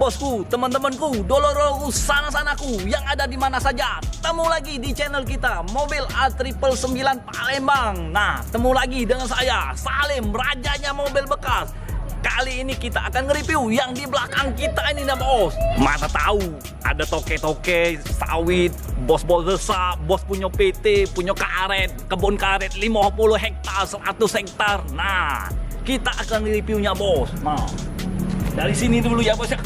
bos-bosku, teman-temanku, dulur-dulurku, sana-sanaku yang ada di mana saja. Temu lagi di channel kita, Mobil A999 Palembang. Nah, temu lagi dengan saya, Salim, rajanya mobil bekas. Kali ini kita akan nge-review yang di belakang kita ini, nah bos. Mana tahu ada toke-toke sawit, bos-bos desa, bos punya PT, punya karet, kebun karet 50 hektar, 100 hektar. Nah, kita akan reviewnya bos. Nah, dari sini dulu ya bos ya.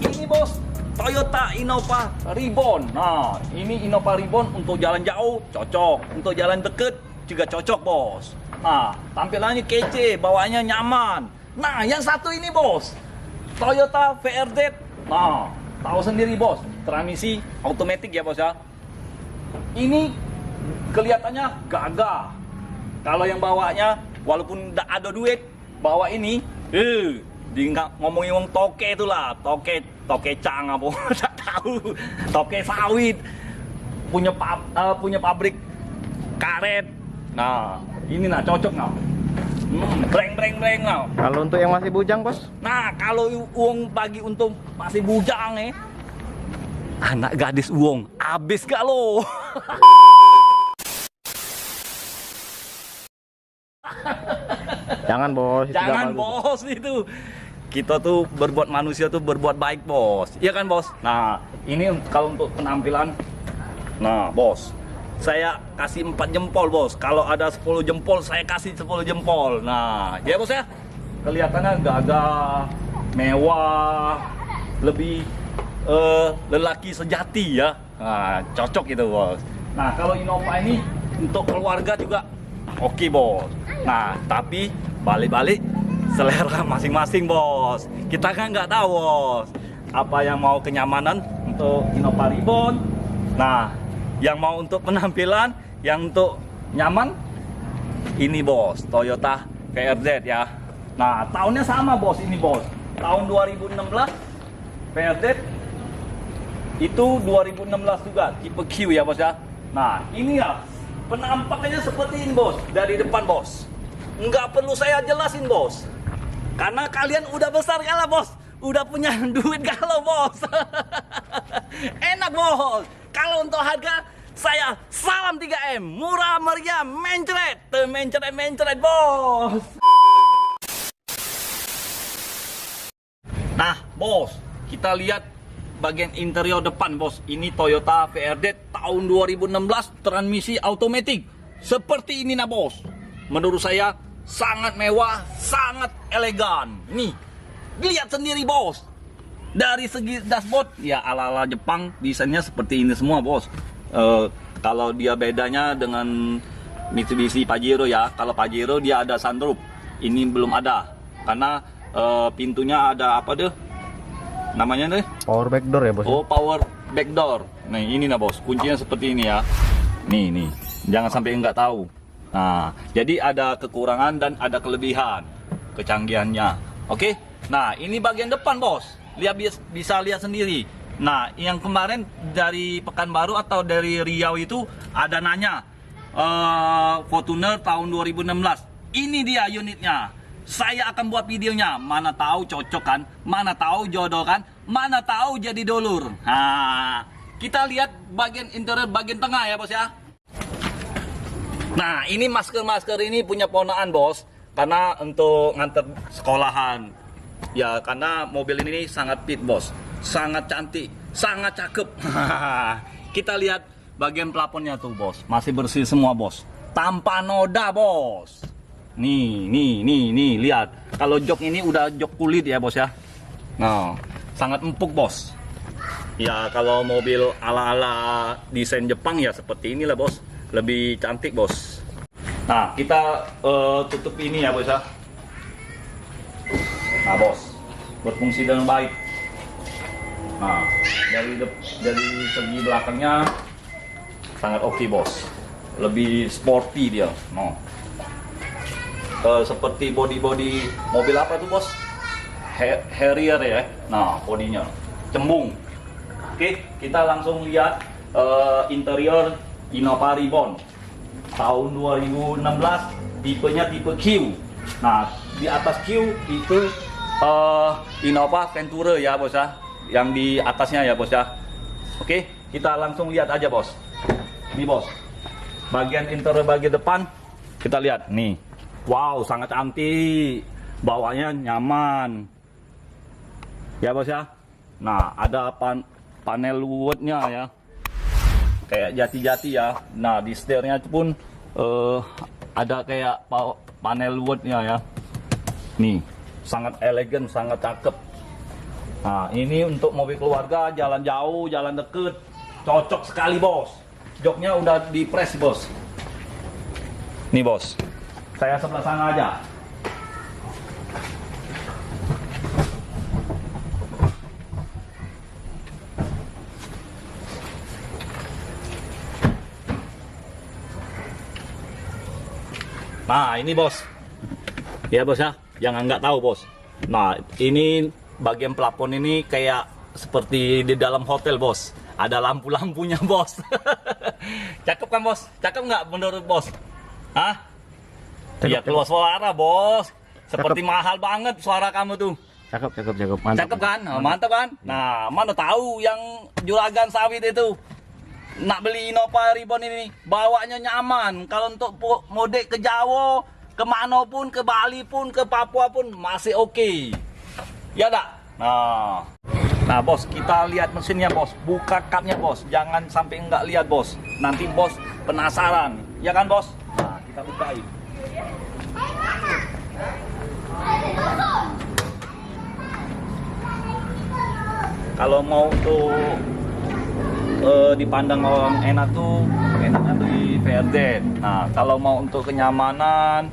Ini bos, Toyota Innova Reborn. Nah, ini Innova Reborn untuk jalan jauh cocok, untuk jalan deket juga cocok bos. Nah, tampilannya kece, bawaannya nyaman. Nah, yang satu ini bos, Toyota VRZ. Nah, tahu sendiri bos, transmisi otomatis ya bos ya. Ini kelihatannya gagah. Kalau yang bawanya, walaupun tidak ada duit, bawa ini, di ngomongin wong toke itulah, toke cang apa, tak tahu, toke sawit, punya pabrik karet. Nah, ini nah cocok nah. Breng nah. Kalau untuk yang masih bujang bos? Nah, kalau uang bagi untuk masih bujang anak gadis uang, habis gak lo? Jangan bos, itu Jangan bos itu. Kita tuh berbuat manusia tuh berbuat baik bos, iya kan bos? Nah, ini kalau untuk penampilan, nah bos, saya kasih 4 jempol bos. Kalau ada 10 jempol, saya kasih 10 jempol. Nah, ya bos ya, kelihatannya gagah, mewah, lebih lelaki sejati ya. Nah, cocok itu bos. Nah, kalau Innova ini untuk keluarga juga oke bos. Nah, tapi balik-balik selera masing-masing bos. Kita kan nggak tahu bos, apa yang mau kenyamanan untuk Innova Reborn. Nah, yang mau untuk penampilan, yang untuk nyaman, ini bos, Toyota VRZ ya. Nah, tahunnya sama bos, ini bos, tahun 2016 VRZ itu 2016 juga, tipe Q ya bos ya. Nah, ini ya penampakannya seperti ini bos, dari depan bos. Nggak perlu saya jelasin bos, karena kalian udah besar kalah bos, udah punya duit galau bos. Enak bos. Kalau untuk harga, saya salam 3M, murah meriah, mencret bos. Nah bos, kita lihat bagian interior depan bos. Ini Toyota VRZ tahun 2016, transmisi otomatis. Seperti ini nah bos. Menurut saya sangat mewah, sangat elegan. Nih, lihat sendiri bos. Dari segi dashboard, ya ala-ala Jepang, desainnya seperti ini semua bos. Kalau dia bedanya dengan Mitsubishi Pajero ya, kalau Pajero dia ada sunroof, ini belum ada. Karena pintunya ada apa deh? Namanya deh? Power back door ya bos? Oh, power back door. Nah, ini nah bos, kuncinya seperti ini ya. Nih, jangan sampai nggak tahu. Nah, jadi ada kekurangan dan ada kelebihan kecanggihannya. Oke? Nah, ini bagian depan bos. Lihat, bisa lihat sendiri. Nah, yang kemarin dari Pekanbaru atau dari Riau itu ada nanya Fortuner tahun 2016. Ini dia unitnya. Saya akan buat videonya. Mana tahu cocok kan? Mana tahu jodoh kan? Mana tahu jadi dulur. Nah, kita lihat bagian interior bagian tengah ya bos ya. Nah, ini masker ini punya ponakan bos, karena untuk nganter sekolahan. Ya, karena mobil ini sangat fit bos, sangat cantik, sangat cakep. Kita lihat bagian plafonnya tuh bos, masih bersih semua bos, tanpa noda bos. Nih, lihat. Kalau jok ini udah jok kulit ya bos ya. Nah, sangat empuk bos. Ya, kalau mobil ala-ala desain Jepang ya seperti inilah bos, lebih cantik bos. Nah, kita tutup ini ya bos ya. Nah bos, berfungsi dengan baik. Nah, dari segi belakangnya sangat oke bos, lebih sporty dia. No. Seperti body mobil apa tuh bos? Harrier ya. Nah, bodinya cembung. Oke, kita langsung lihat interior Innova Reborn tahun 2016, tipenya tipe Q. Nah, di atas Q itu Innova Ventura ya bos ya, yang di atasnya ya bos ya. Oke, kita langsung lihat aja bos. Nih bos, bagian interior bagian depan kita lihat nih. Wow, sangat cantik, bawahnya nyaman ya bos ya. Nah, ada panel woodnya ya, kayak jati-jati ya. Nah, di setirnya pun ada kayak panel woodnya ya. Nih, sangat elegan, sangat cakep. Nah, ini untuk mobil keluarga, jalan jauh, jalan deket, cocok sekali bos. Joknya udah dipres bos. Nih bos, saya sebelah sana aja. Nah, ini bos. Ya bos ya, yang nggak tahu bos. Nah, ini bagian plafon ini kayak seperti di dalam hotel bos. Ada lampu-lampunya bos. Cakep kan bos? Cakep nggak menurut bos? Hah? Ya keluar suara bos. Seperti Cakep. mahal banget suara kamu tuh. Cakep. Mantap. Cakep kan? Nah, mantap kan? Nah, mana tahu yang juragan sawit itu nak beli Innova Reborn ini bawanya nyaman. Kalau untuk mudik ke Jawa, kemana pun, ke Bali pun, ke Papua pun masih oke. Ya tak? Nah bos, kita lihat mesinnya bos. Buka kapnya bos. Jangan sampai nggak lihat bos. Nanti bos penasaran. Ya kan bos? Nah, kita bukain. Kalau mau tuh dipandang orang enak tuh, enaknya di VRZ. Nah, kalau mau untuk kenyamanan,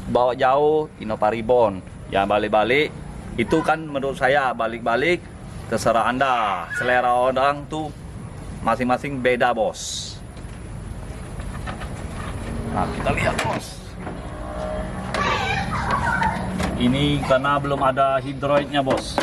bawa jauh, Innova Reborn. Ya balik-balik, itu kan menurut saya balik-balik terserah Anda. Selera orang tuh masing-masing beda bos. Nah, kita lihat bos. Ini karena belum ada hidroidnya bos.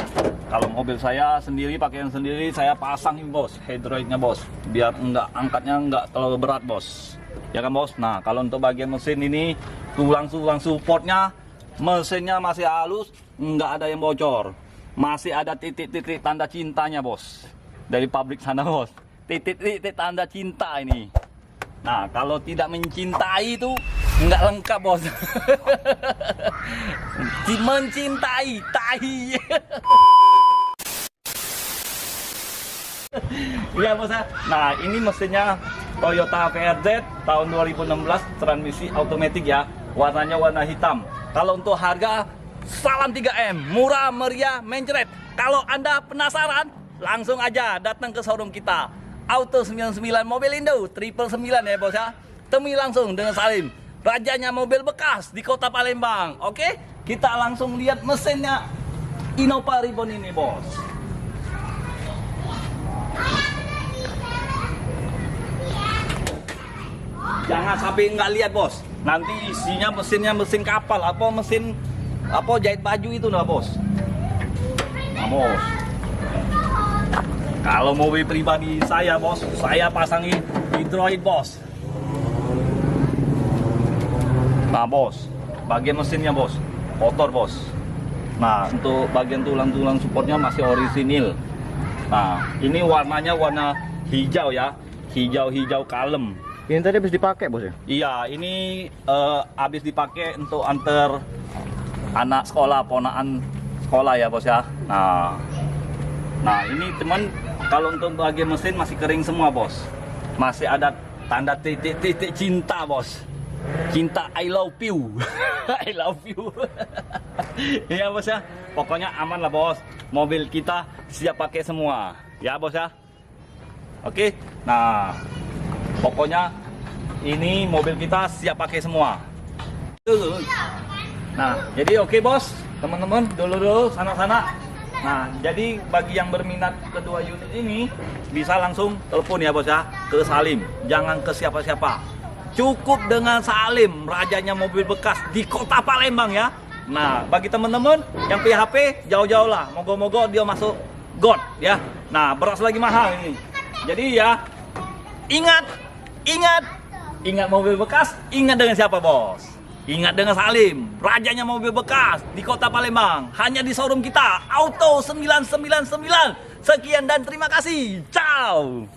Kalau mobil saya sendiri, pakaian sendiri, saya pasang ini bos, hidroidnya bos, biar angkatnya nggak terlalu berat bos. Ya kan bos? Nah, kalau untuk bagian mesin ini, tulang supportnya, mesinnya masih halus, nggak ada yang bocor. Masih ada titik-titik tanda cintanya bos, dari pabrik sana bos. Titik-titik tanda cinta ini. Nah, kalau tidak mencintai itu nggak lengkap bos. Mencintai, tahi. Iya bos ya. Nah, ini mesinnya Toyota VRZ tahun 2016, transmisi otomatis ya. Warnanya warna hitam. Kalau untuk harga, salam 3M, murah meriah mencret. Kalau Anda penasaran, langsung aja datang ke showroom kita. Auto 99 Mobil Indo 999 ya bos ya. Temui langsung dengan Salim, rajanya mobil bekas di kota Palembang. Oke, kita langsung lihat mesinnya Innova Reborn ini bos. Jangan sampai nggak lihat bos. Nanti isinya mesinnya mesin kapal, mesin jahit baju itu nah bos. Nah bos, kalau mobil pribadi saya bos, saya pasangi hidroid bos. Nah bos, bagian mesinnya bos, kotor bos. Nah, untuk bagian tulang-tulang supportnya masih orisinil. Nah, ini warnanya warna hijau ya, hijau-hijau kalem. Ini tadi habis dipakai bos ya? Iya, ini habis dipakai untuk antar anak sekolah, ponaan sekolah ya bos ya. Nah ini teman, kalau untuk bagian mesin masih kering semua bos. Masih ada tanda titik-titik cinta bos. Cinta I love you. I love you. Iya bos ya. Pokoknya aman lah bos. Mobil kita siap pakai semua. Ya bos ya. Oke. Nah, pokoknya ini mobil kita siap pakai semua. Nah, jadi oke bos, teman-teman, dulu sana-sana. Nah, jadi bagi yang berminat kedua unit ini bisa langsung telepon ya bos ya ke Salim. Jangan ke siapa-siapa. Cukup dengan Salim, rajanya mobil bekas di kota Palembang ya. Nah, bagi teman-teman yang PHP jauh-jauh lah, moga-moga dia masuk God ya. Nah, beras lagi mahal ini. Jadi ya, ingat mobil bekas, ingat dengan siapa bos? Ingat dengan Salim, rajanya mobil bekas di kota Palembang. Hanya di showroom kita, Auto 999. Sekian dan terima kasih. Ciao.